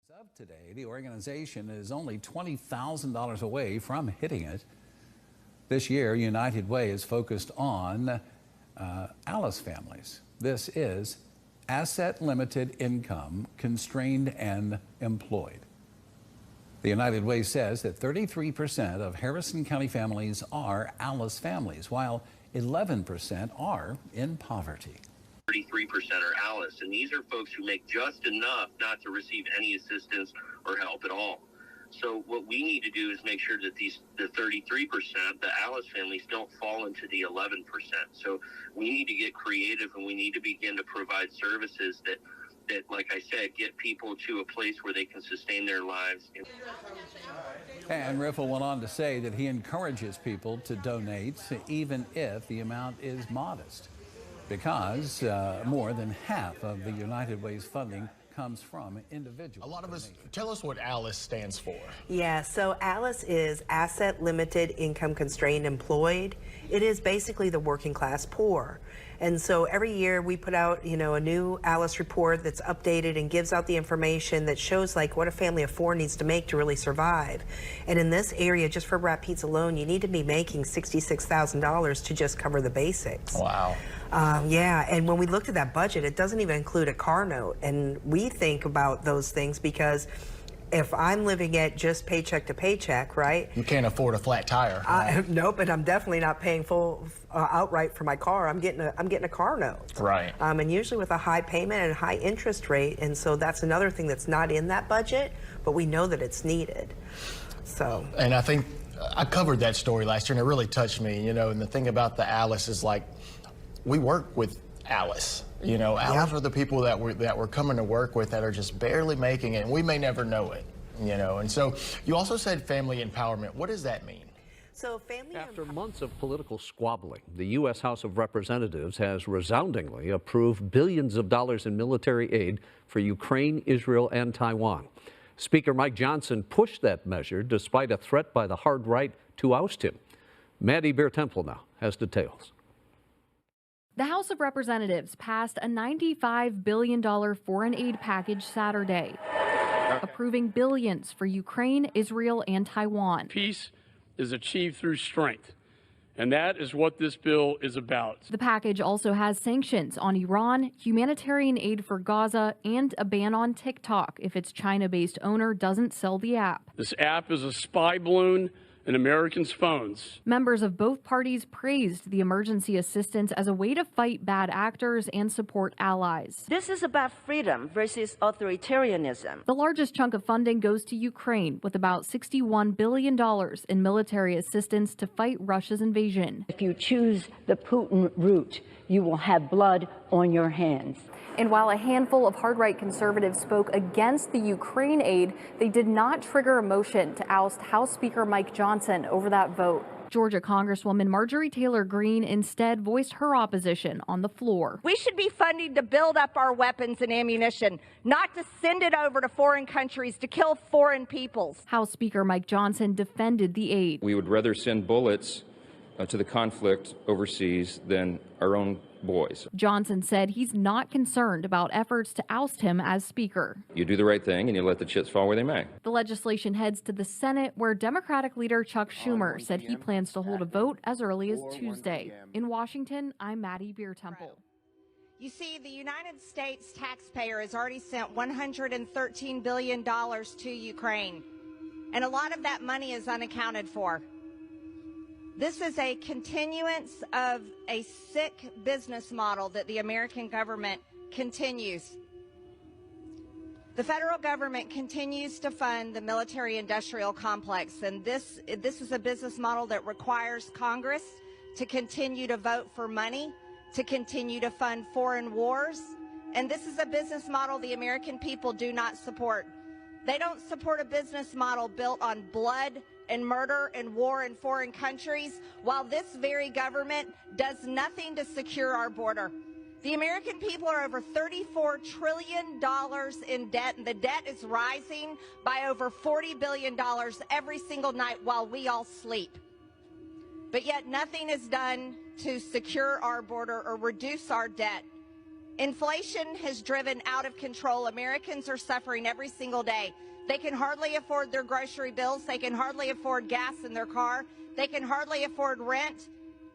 Of today, the organization is only $20,000 away from hitting it. This year, United Way is focused on ALICE families. This is asset limited income, constrained and employed. The United Way says that 33% of Harrison County families are ALICE families, while 11% are in poverty. 33% are ALICE, and these are folks who make just enough not to receive any assistance or help at all. So what we need to do is make sure that the 33%, the ALICE families, don't fall into the 11%. So we need to get creative, and we need to begin to provide services that, like I said, get people to a place where they can sustain their lives. And Riffle went on to say that he encourages people to donate, even if the amount is modest, because more than half of the United Way's funding comes from individuals. A lot of us, tell us what ALICE stands for. Yeah, so ALICE is Asset Limited Income Constrained Employed. It is basically the working class poor. And so every year we put out, a new ALICE report that's updated and gives out the information that shows like what a family of four needs to make to really survive. And in this area, just for Rat Pete's alone, you need to be making $66,000 to just cover the basics. Wow. Yeah, and when we looked at that budget, it doesn't even include a car note. And we think about those things because if I'm living at just paycheck to paycheck, right? You can't afford a flat tire. Right? Nope, and I'm definitely not paying full outright for my car. I'm getting a car note. Right. And usually with a high payment and a high interest rate, and so that's another thing that's not in that budget, but we know that it's needed. So. And I think I covered that story last year, and it really touched me. And the thing about the ALICE is like we work with ALICE. ALICE are the people that we're coming to work with that are just barely making it, and we may never know it, And so you also said family empowerment. What does that mean? So After months of political squabbling, the U.S. House of Representatives has resoundingly approved billions of dollars in military aid for Ukraine, Israel, and Taiwan. Speaker Mike Johnson pushed that measure despite a threat by the hard right to oust him. Maddie Beer Temple now has details. The House of Representatives passed a $95 billion foreign aid package Saturday, approving billions for Ukraine, Israel, and Taiwan. Peace is achieved through strength, and that is what this bill is about. The package also has sanctions on Iran, humanitarian aid for Gaza, and a ban on TikTok if its China-based owner doesn't sell the app. This app is a spy balloon in Americans' phones. Members of both parties praised the emergency assistance as a way to fight bad actors and support allies. This is about freedom versus authoritarianism. The largest chunk of funding goes to Ukraine, with about $61 billion in military assistance to fight Russia's invasion. If you choose the Putin route, you will have blood on your hands. And while a handful of hard-right conservatives spoke against the Ukraine aid, they did not trigger a motion to oust House Speaker Mike Johnson over that vote. Georgia Congresswoman Marjorie Taylor Greene instead voiced her opposition on the floor. We should be funding to build up our weapons and ammunition, not to send it over to foreign countries to kill foreign peoples. House Speaker Mike Johnson defended the aid. We would rather send bullets to the conflict overseas than our own boys. Johnson said he's not concerned about efforts to oust him as Speaker. You do the right thing and you let the chips fall where they may. The legislation heads to the Senate, where Democratic leader Chuck Schumer said he plans to hold a vote as early as Tuesday. In Washington, I'm Maddie Beer Temple. You see, the United States taxpayer has already sent $113 billion to Ukraine, and a lot of that money is unaccounted for. This is a continuance of a sick business model that the American government continues. The federal government continues to fund the military-industrial complex, and this is a business model that requires Congress to continue to vote for money, to continue to fund foreign wars, and this is a business model the American people do not support. They don't support a business model built on blood and murder and war in foreign countries, while this very government does nothing to secure our border. The American people are over $34 trillion in debt, and the debt is rising by over $40 billion every single night while we all sleep. But yet nothing is done to secure our border or reduce our debt. Inflation has driven out of control. Americans are suffering every single day. They can hardly afford their grocery bills. They can hardly afford gas in their car. They can hardly afford rent.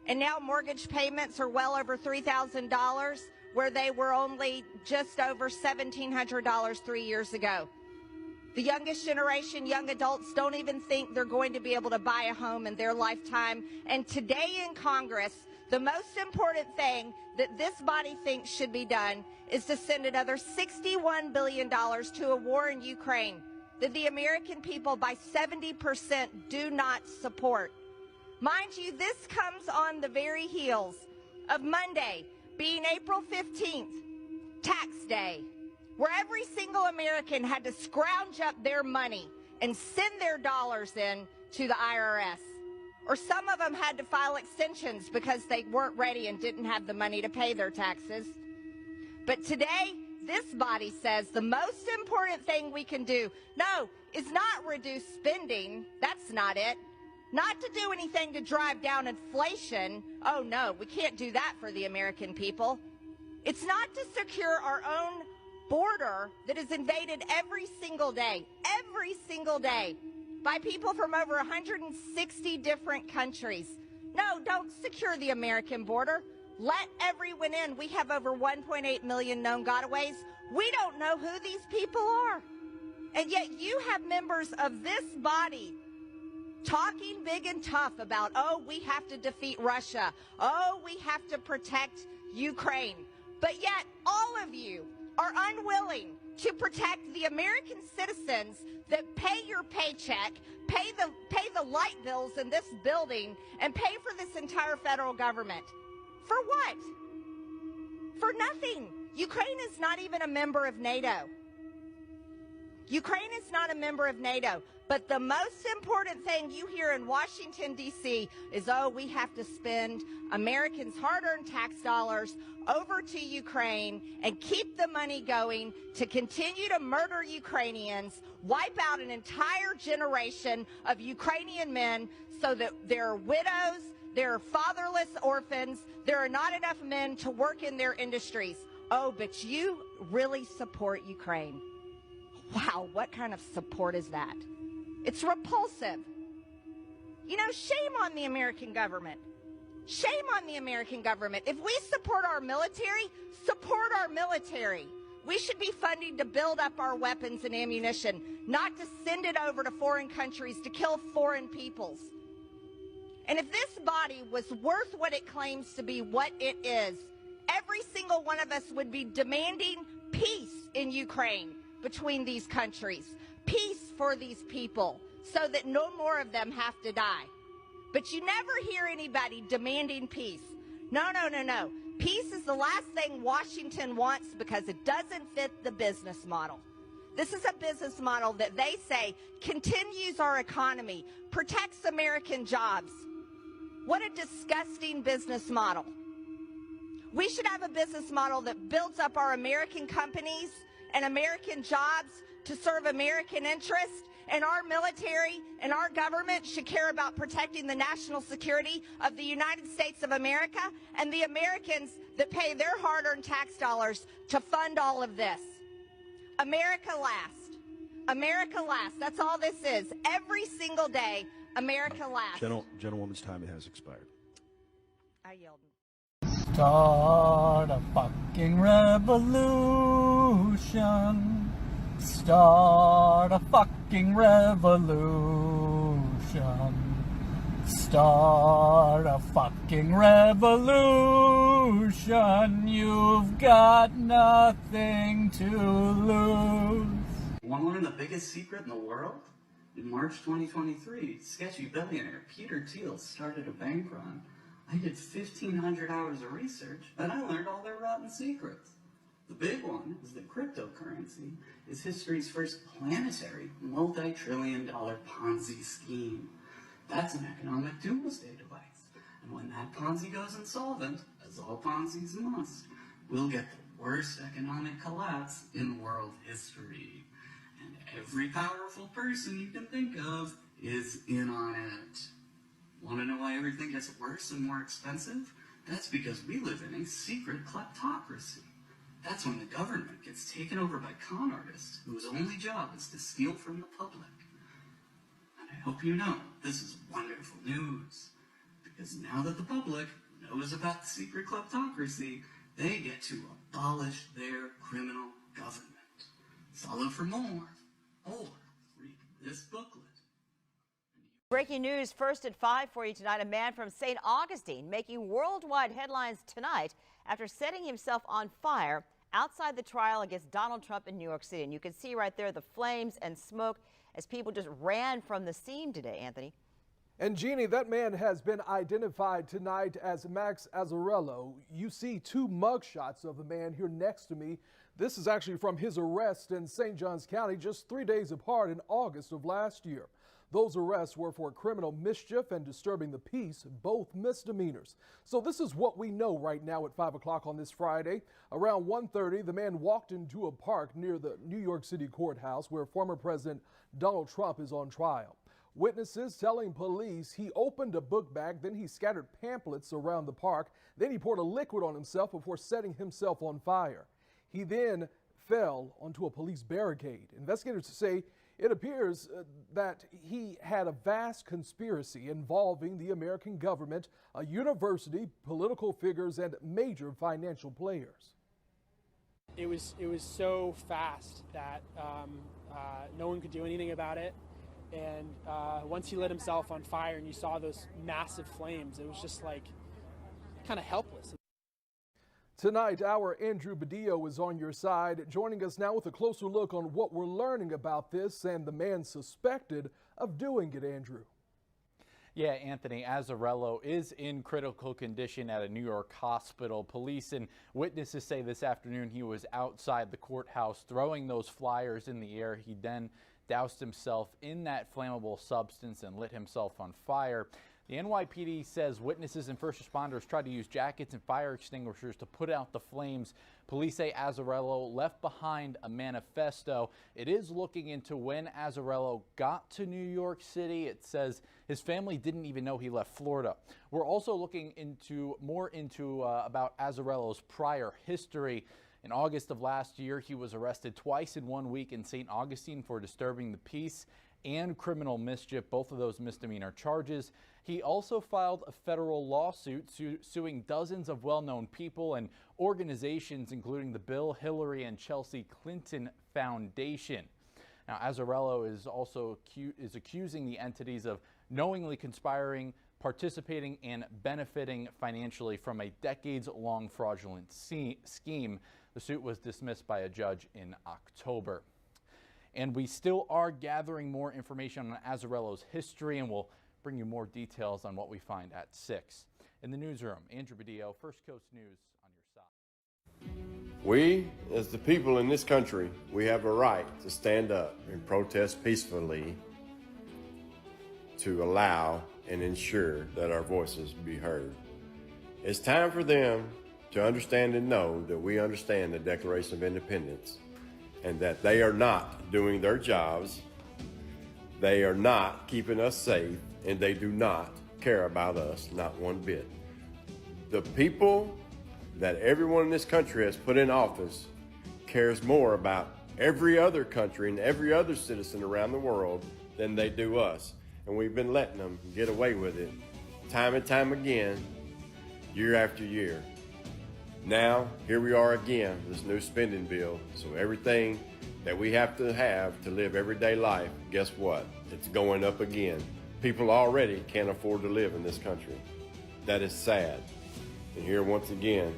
And now mortgage payments are well over $3,000, where they were only just over $1,700 3 years ago. The youngest generation, young adults, don't even think they're going to be able to buy a home in their lifetime. And today in Congress, the most important thing that this body thinks should be done is to send another $61 billion to a war in Ukraine that the American people by 70% do not support. Mind you, this comes on the very heels of Monday being April 15th, tax day, where every single American had to scrounge up their money and send their dollars in to the IRS. Or some of them had to file extensions because they weren't ready and didn't have the money to pay their taxes. But today, this body says the most important thing we can do, no, is not reduce spending. That's not it. Not to do anything to drive down inflation. Oh, no, we can't do that for the American people. It's not to secure our own border that is invaded every single day, by people from over 160 different countries. No, don't secure the American border. Let everyone in. We have over 1.8 million known gotaways. We don't know who these people are. And yet you have members of this body talking big and tough about, oh, we have to defeat Russia. Oh, we have to protect Ukraine. But yet all of you are unwilling to protect the American citizens that pay your paycheck, pay the light bills in this building, and pay for this entire federal government. For what? For nothing. Ukraine is not even a member of NATO. Ukraine is not a member of NATO. But the most important thing you hear in Washington, D.C. is, oh, we have to spend Americans' hard-earned tax dollars over to Ukraine and keep the money going to continue to murder Ukrainians, wipe out an entire generation of Ukrainian men so that there are widows, there are fatherless orphans, there are not enough men to work in their industries. Oh, but you really support Ukraine. Wow, what kind of support is that? It's repulsive. You know, shame on the American government. Shame on the American government. If we support our military, support our military. We should be funding to build up our weapons and ammunition, not to send it over to foreign countries to kill foreign peoples. And if this body was worth what it claims to be, what it is, every single one of us would be demanding peace in Ukraine between these countries. Peace for these people so that no more of them have to die. But you never hear anybody demanding peace. No, no, no, no. Peace is the last thing Washington wants because it doesn't fit the business model. This is a business model that they say continues our economy, protects American jobs. What a disgusting business model. We should have a business model that builds up our American companies and American jobs to serve American interests, and our military and our government should care about protecting the national security of the United States of America and the Americans that pay their hard-earned tax dollars to fund all of this. America last. America last. That's all this is. Every single day, America last. Gentlewoman's time has expired. I yield. Start a fucking revolution. Start a fucking revolution. Start a fucking revolution. You've got nothing to lose. Want to learn the biggest secret in the world? In March 2023, sketchy billionaire Peter Thiel started a bank run. I did 1,500 hours of research, and I learned all their rotten secrets. The big one is that cryptocurrency is history's first planetary, multi-trillion-dollar Ponzi scheme. That's an economic doomsday device. And when that Ponzi goes insolvent, as all Ponzis must, we'll get the worst economic collapse in world history. And every powerful person you can think of is in on it. Want to know why everything gets worse and more expensive? That's because we live in a secret kleptocracy. That's when the government gets taken over by con artists whose only job is to steal from the public. And I hope you know this is wonderful news, because now that the public knows about the secret kleptocracy, they get to abolish their criminal government. Follow for more, or read this booklet. Breaking news first at 5 for you tonight. A man from St. Augustine making worldwide headlines tonight after setting himself on fire outside the trial against Donald Trump in New York City. And you can see right there the flames and smoke as people just ran from the scene today, Anthony. And Jeannie, that man has been identified tonight as Max Azzarello. You see two mugshots of the man here next to me. This is actually from his arrest in St. Johns County just 3 days apart in August of last year. Those arrests were for criminal mischief and disturbing the peace, both misdemeanors. So this is what we know right now at 5 o'clock on this Friday. Around 1:30, the man walked into a park near the New York City courthouse where former President Donald Trump is on trial. Witnesses telling police he opened a book bag, then he scattered pamphlets around the park, then he poured a liquid on himself before setting himself on fire. He then fell onto a police barricade. Investigators say it appears that he had a vast conspiracy involving the American government, a university, political figures, and major financial players. It was so fast that no one could do anything about it. And once he lit himself on fire and you saw those massive flames, it was just like kind of helpless. Tonight, our Andrew Badillo is on your side, joining us now with a closer look on what we're learning about this and the man suspected of doing it, Andrew. Yeah, Anthony, Azzarello is in critical condition at a New York hospital. Police and witnesses say this afternoon he was outside the courthouse throwing those flyers in the air. He then doused himself in that flammable substance and lit himself on fire. The NYPD says witnesses and first responders tried to use jackets and fire extinguishers to put out the flames. Police say Azzarello left behind a manifesto. It is looking into when Azzarello got to New York City. It says his family didn't even know he left Florida. We're also looking into about Azzarello's prior history. In August of last year, he was arrested twice in 1 week in St. Augustine for disturbing the peace and criminal mischief, both of those misdemeanor charges. He also filed a federal lawsuit suing dozens of well-known people and organizations, including the Bill, Hillary, and Chelsea Clinton Foundation. Now, Azzarello is also accusing the entities of knowingly conspiring, participating, and benefiting financially from a decades-long fraudulent scheme. The suit was dismissed by a judge in October. And we still are gathering more information on Azzarello's history, and we'll bring you more details on what we find at 6. In the newsroom, Andrew Badillo, First Coast News on your side. We, as the people in this country, we have a right to stand up and protest peacefully to allow and ensure that our voices be heard. It's time for them to understand and know that we understand the Declaration of Independence and that they are not doing their jobs, they are not keeping us safe, and they do not care about us, not one bit. The people that everyone in this country has put in office cares more about every other country and every other citizen around the world than they do us. And we've been letting them get away with it time and time again, year after year. Now, here we are again, this new spending bill. So everything that we have to live everyday life, guess what? It's going up again. People already can't afford to live in this country. That is sad. And here once again,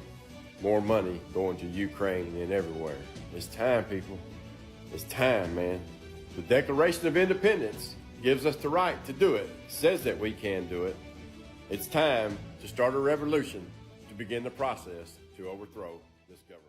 more money going to Ukraine and everywhere. It's time, people. It's time, man. The Declaration of Independence gives us the right to do it, says that we can do it. It's time to start a revolution to begin the process to overthrow this government.